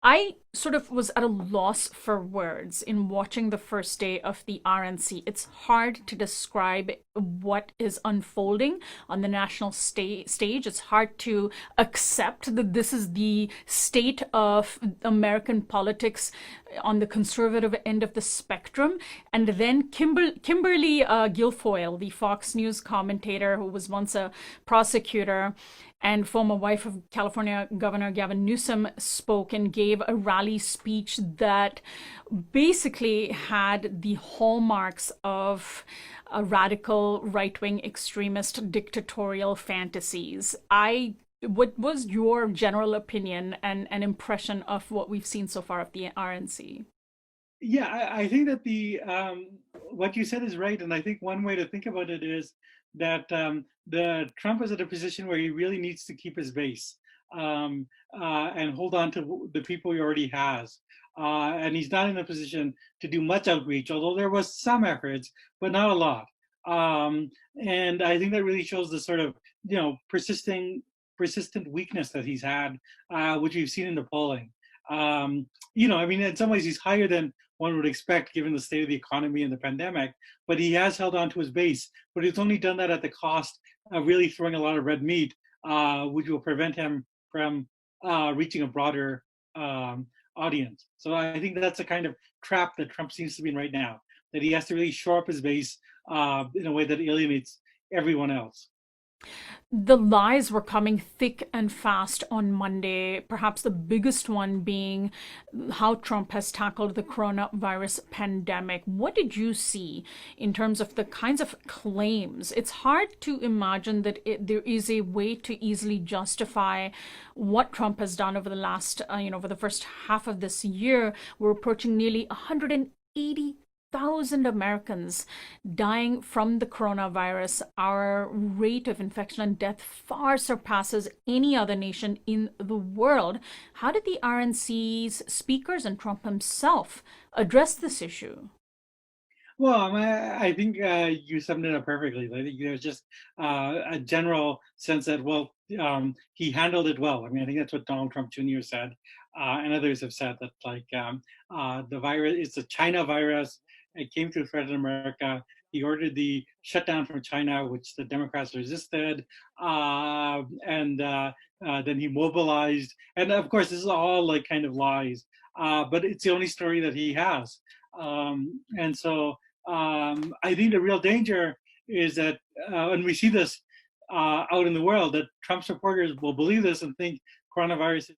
I sort of was at a loss for words in watching the first day of the RNC. It's hard to describe what is unfolding on the national stage. It's hard to accept that this is the state of American politics on the conservative end of the spectrum. And then Kimberly Guilfoyle, the Fox News commentator who was once a prosecutor and former wife of California Governor Gavin Newsom, spoke and gave a rally speech that basically had the hallmarks of a radical right-wing extremist dictatorial fantasies. What was your general opinion and impression of what we've seen so far of the RNC? Yeah, I think that the what you said is right, and I think one way to think about it is that the Trump is at a position where he really needs to keep his base and hold on to the people he already has, and he's not in a position to do much outreach, although there was some efforts, but not a lot. And I think that really shows the sort of persistent weakness that he's had, which we've seen in the polling. I mean, in some ways, he's higher than one would expect given the state of the economy and the pandemic, but he has held on to his base. But he's only done that at the cost of really throwing a lot of red meat, which will prevent him from reaching a broader audience. So I think that's the kind of trap that Trump seems to be in right now, that he has to really shore up his base in a way that alienates everyone else. The lies were coming thick and fast on Monday, perhaps the biggest one being how Trump has tackled the coronavirus pandemic. What did you see in terms of the kinds of claims? It's hard to imagine that there is a way to easily justify what Trump has done over the last, over the first half of this year. We're approaching nearly 180,000 Americans dying from the coronavirus. Our rate of infection and death far surpasses any other nation in the world. How did the RNC's speakers and Trump himself address this issue? Well, I think you summed it up perfectly. I think there's just a general sense that, well, he handled it well. I mean, I think that's what Donald Trump Jr. said, and others have said that, like, the virus, it's a China virus. It came to threaten America. He ordered the shutdown from China, which the Democrats resisted, and then he mobilized. And of course, this is all like kind of lies, but it's the only story that he has. And so I think the real danger is that, and we see this out in the world, that Trump supporters will believe this and think coronavirus is